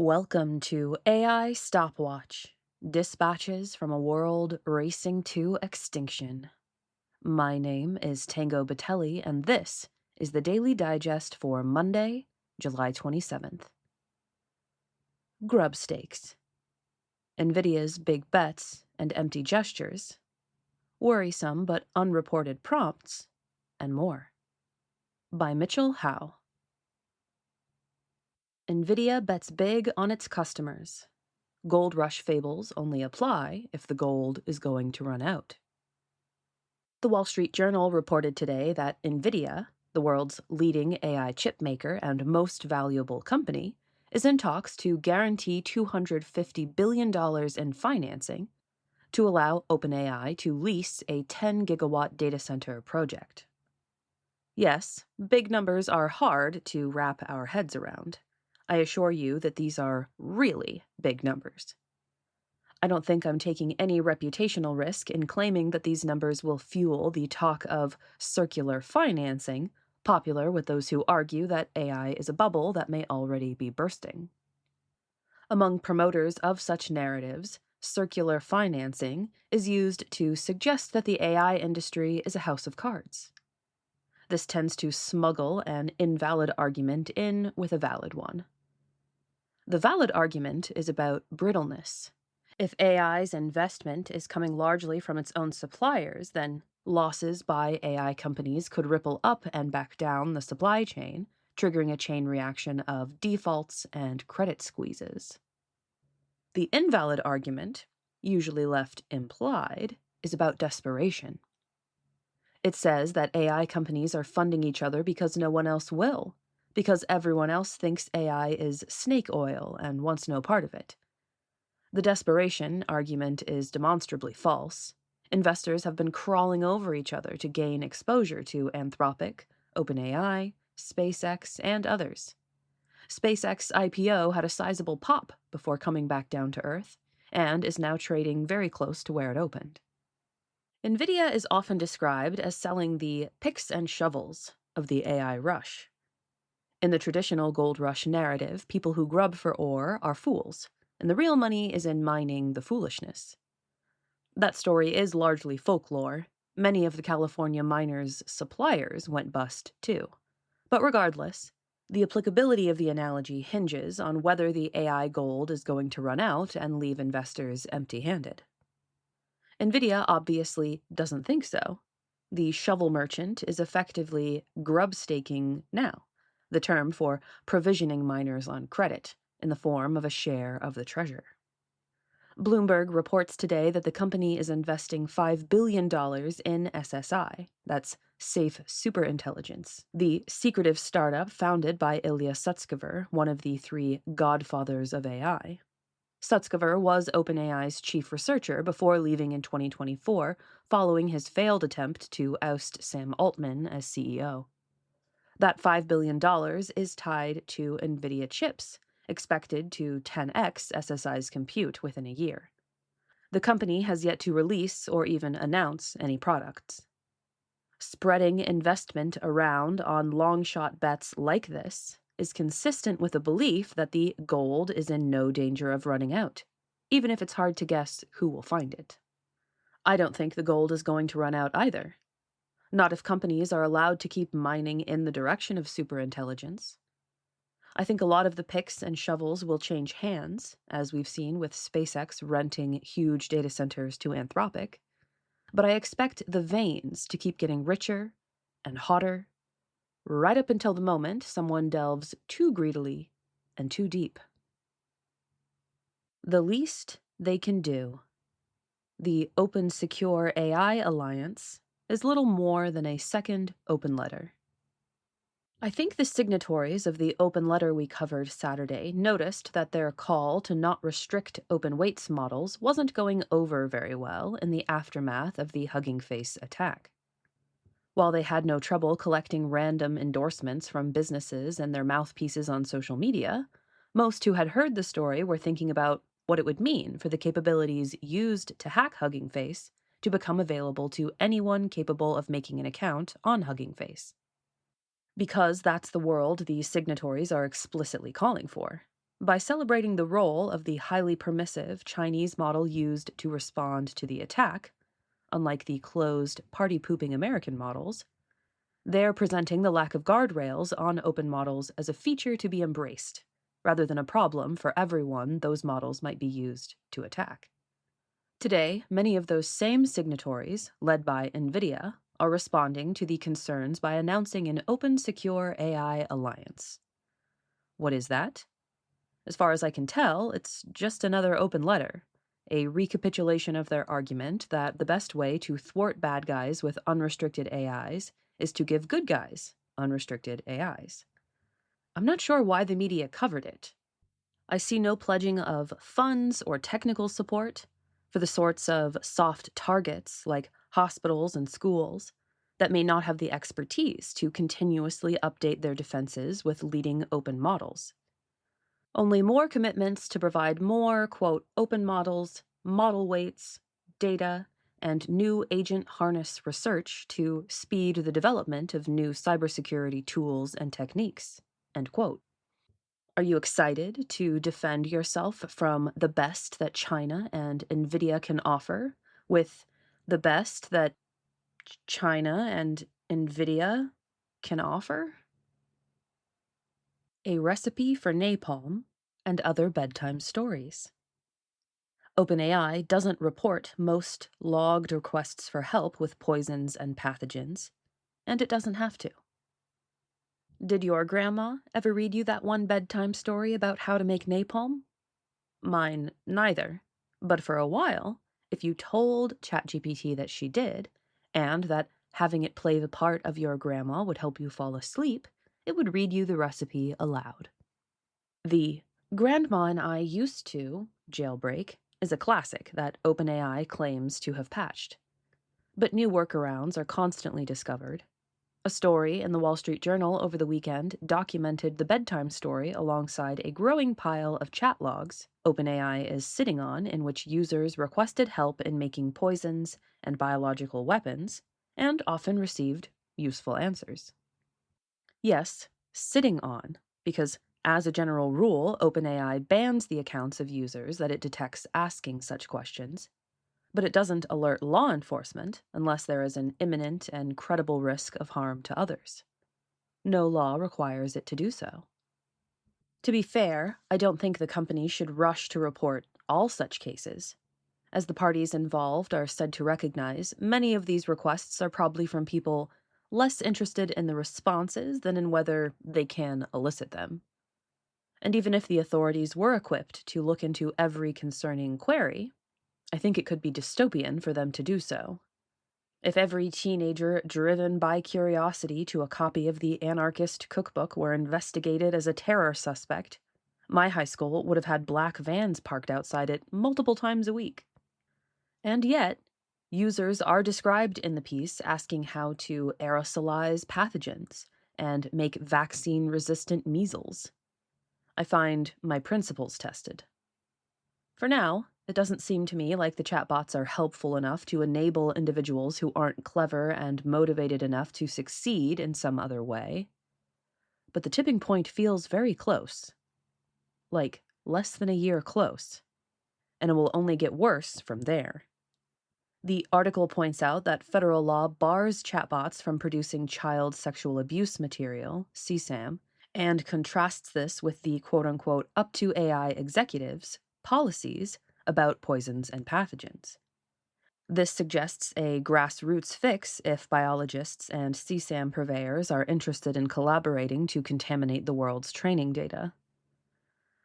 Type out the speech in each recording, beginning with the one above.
Welcome to AI Stopwatch, dispatches from a world racing to extinction. My name is Tango Batelli, and this is the Daily Digest for Monday, July 27th. Grubstakes. NVIDIA's big bets and empty gestures, worrisome but unreported prompts, and more. By Mitchell Howe. NVIDIA bets big on its customers. Gold rush fables only apply if the gold is going to run out. The Wall Street Journal reported today that NVIDIA, the world's leading AI chip maker and most valuable company, is in talks to guarantee $250 billion in financing to allow OpenAI to lease a 10-gigawatt data center project. Yes, big numbers are hard to wrap our heads around. I assure you that these are really big numbers. I don't think I'm taking any reputational risk in claiming that these numbers will fuel the talk of circular financing, popular with those who argue that AI is a bubble that may already be bursting. Among promoters of such narratives, circular financing is used to suggest that the AI industry is a house of cards. This tends to smuggle an invalid argument in with a valid one. The valid argument is about brittleness. If AI's investment is coming largely from its own suppliers, then losses by AI companies could ripple up and back down the supply chain, triggering a chain reaction of defaults and credit squeezes. The invalid argument, usually left implied, is about desperation. It says that AI companies are funding each other because no one else will, because everyone else thinks AI is snake oil and wants no part of it. The desperation argument is demonstrably false. Investors have been crawling over each other to gain exposure to Anthropic, OpenAI, SpaceX, and others. SpaceX IPO had a sizable pop before coming back down to Earth, and is now trading very close to where it opened. NVIDIA is often described as selling the picks and shovels of the AI rush. In the traditional gold rush narrative, people who grub for ore are fools, and the real money is in mining the foolishness. That story is largely folklore. Many of the California miners' suppliers went bust, too. But regardless, the applicability of the analogy hinges on whether the AI gold is going to run out and leave investors empty-handed. NVIDIA obviously doesn't think so. The shovel merchant is effectively grubstaking now, the term for provisioning miners on credit, in the form of a share of the treasure. Bloomberg reports today that the company is investing $5 billion in SSI, that's Safe Superintelligence, the secretive startup founded by Ilya Sutskever, one of the three godfathers of AI. Sutskever was OpenAI's chief researcher before leaving in 2024, following his failed attempt to oust Sam Altman as CEO. That $5 billion is tied to NVIDIA chips, expected to 10x SSI's compute within a year. The company has yet to release or even announce any products. Spreading investment around on long-shot bets like this is consistent with the belief that the gold is in no danger of running out, even if it's hard to guess who will find it. I don't think the gold is going to run out either. Not if companies are allowed to keep mining in the direction of superintelligence. I think a lot of the picks and shovels will change hands, as we've seen with SpaceX renting huge data centers to Anthropic, but I expect the veins to keep getting richer and hotter, right up until the moment someone delves too greedily and too deep. The least they can do. The Open Secure AI Alliance is little more than a second open letter. I think the signatories of the open letter we covered Saturday noticed that their call to not restrict open weights models wasn't going over very well in the aftermath of the Hugging Face attack. While they had no trouble collecting random endorsements from businesses and their mouthpieces on social media, most who had heard the story were thinking about what it would mean for the capabilities used to hack Hugging Face to become available to anyone capable of making an account on Hugging Face. Because that's the world these signatories are explicitly calling for. By celebrating the role of the highly permissive Chinese model used to respond to the attack, unlike the closed, party-pooping American models, they're presenting the lack of guardrails on open models as a feature to be embraced, rather than a problem for everyone those models might be used to attack. Today, many of those same signatories, led by NVIDIA, are responding to the concerns by announcing an Open Secure AI Alliance. What is that? As far as I can tell, it's just another open letter, a recapitulation of their argument that the best way to thwart bad guys with unrestricted AIs is to give good guys unrestricted AIs. I'm not sure why the media covered it. I see no pledging of funds or technical support for the sorts of soft targets like hospitals and schools that may not have the expertise to continuously update their defenses with leading open models. Only more commitments to provide more, quote, open models, model weights, data, and new agent harness research to speed the development of new cybersecurity tools and techniques, end quote. Are you excited to defend yourself from the best that China and NVIDIA can offer with the best that China and NVIDIA can offer? A recipe for napalm and other bedtime stories. OpenAI doesn't report most logged requests for help with poisons and pathogens, and it doesn't have to. Did your grandma ever read you that one bedtime story about how to make napalm? Mine neither, but for a while, if you told ChatGPT that she did, and that having it play the part of your grandma would help you fall asleep, it would read you the recipe aloud. The Grandma and I used to jailbreak is a classic that OpenAI claims to have patched. But new workarounds are constantly discovered. A story in the Wall Street Journal over the weekend documented the bedtime story alongside a growing pile of chat logs OpenAI is sitting on in which users requested help in making poisons and biological weapons, and often received useful answers. Yes, sitting on, because as a general rule, OpenAI bans the accounts of users that it detects asking such questions, but it doesn't alert law enforcement unless there is an imminent and credible risk of harm to others. No law requires it to do so. To be fair, I don't think the company should rush to report all such cases. As the parties involved are said to recognize, many of these requests are probably from people less interested in the responses than in whether they can elicit them. And even if the authorities were equipped to look into every concerning query, I think it could be dystopian for them to do so. If every teenager driven by curiosity to a copy of the anarchist cookbook were investigated as a terror suspect, my high school would have had black vans parked outside it multiple times a week. And yet, users are described in the piece asking how to aerosolize pathogens and make vaccine-resistant measles. I find my principles tested. For now, it doesn't seem to me like the chatbots are helpful enough to enable individuals who aren't clever and motivated enough to succeed in some other way. But the tipping point feels very close. Like, less than a year close. And it will only get worse from there. The article points out that federal law bars chatbots from producing child sexual abuse material, CSAM, and contrasts this with the quote-unquote up to AI executives' policies about poisons and pathogens. This suggests a grassroots fix if biologists and CSAM purveyors are interested in collaborating to contaminate the world's training data.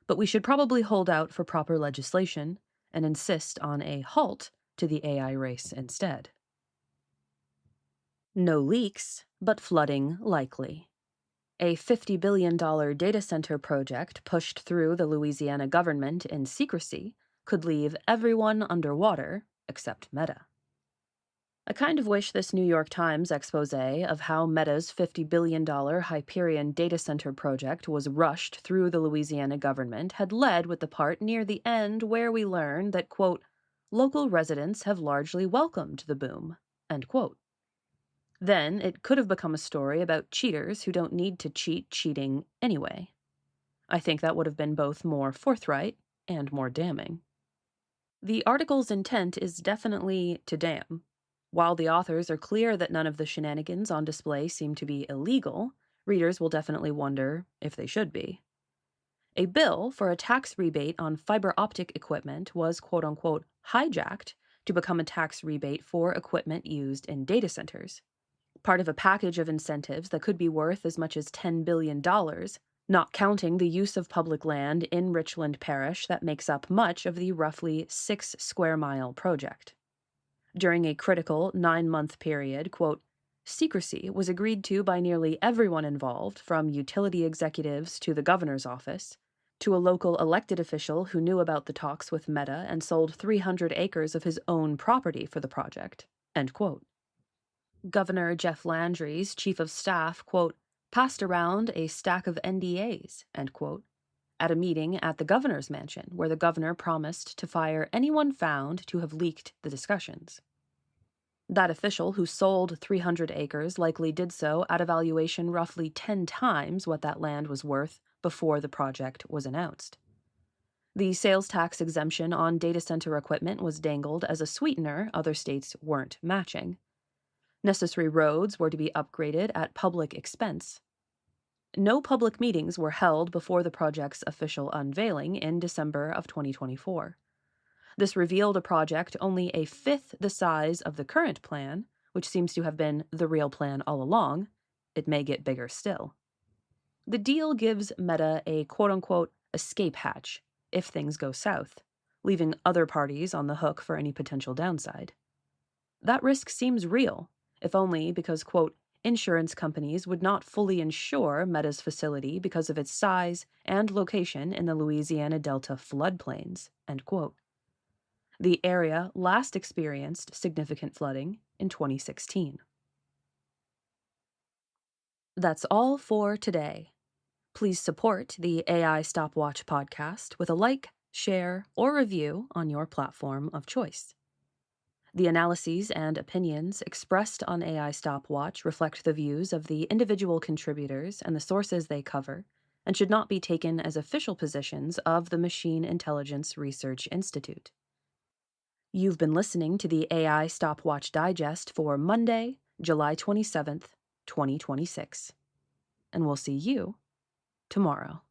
But we should probably hold out for proper legislation and insist on a halt to the AI race instead. No leaks, but flooding likely. A $50 billion data center project pushed through the Louisiana government in secrecy could leave everyone underwater except Meta. I kind of wish this New York Times expose of how Meta's $50 billion Hyperion data center project was rushed through the Louisiana government had led with the part near the end where we learn that, quote, local residents have largely welcomed the boom, end quote. Then it could have become a story about cheaters who don't need to cheat cheating anyway. I think that would have been both more forthright and more damning. The article's intent is definitely to damn. While the authors are clear that none of the shenanigans on display seem to be illegal, readers will definitely wonder if they should be. A bill for a tax rebate on fiber optic equipment was quote-unquote hijacked to become a tax rebate for equipment used in data centers, part of a package of incentives that could be worth as much as $10 billion, not counting the use of public land in Richland Parish that makes up much of the roughly 6 square mile project. During a critical 9-month period, quote, secrecy was agreed to by nearly everyone involved, from utility executives to the governor's office, to a local elected official who knew about the talks with Meta and sold 300 acres of his own property for the project, end quote. Governor Jeff Landry's chief of staff, quote, passed around a stack of NDAs, end quote, at a meeting at the governor's mansion where the governor promised to fire anyone found to have leaked the discussions. That official who sold 300 acres likely did so at a valuation roughly 10 times what that land was worth before the project was announced. The sales tax exemption on data center equipment was dangled as a sweetener other states weren't matching. Necessary roads were to be upgraded at public expense. No public meetings were held before the project's official unveiling in December of 2024. This revealed a project only a fifth the size of the current plan, which seems to have been the real plan all along. It may get bigger still. The deal gives Meta a quote-unquote escape hatch if things go south, leaving other parties on the hook for any potential downside. That risk seems real, if only because, quote, insurance companies would not fully insure Meta's facility because of its size and location in the Louisiana Delta floodplains, end quote. The area last experienced significant flooding in 2016. That's all for today. Please support the AI Stopwatch podcast with a like, share, or review on your platform of choice. The analyses and opinions expressed on AI Stopwatch reflect the views of the individual contributors and the sources they cover, and should not be taken as official positions of the Machine Intelligence Research Institute. You've been listening to the AI Stopwatch Digest for Monday, July 27th, 2026. And we'll see you tomorrow.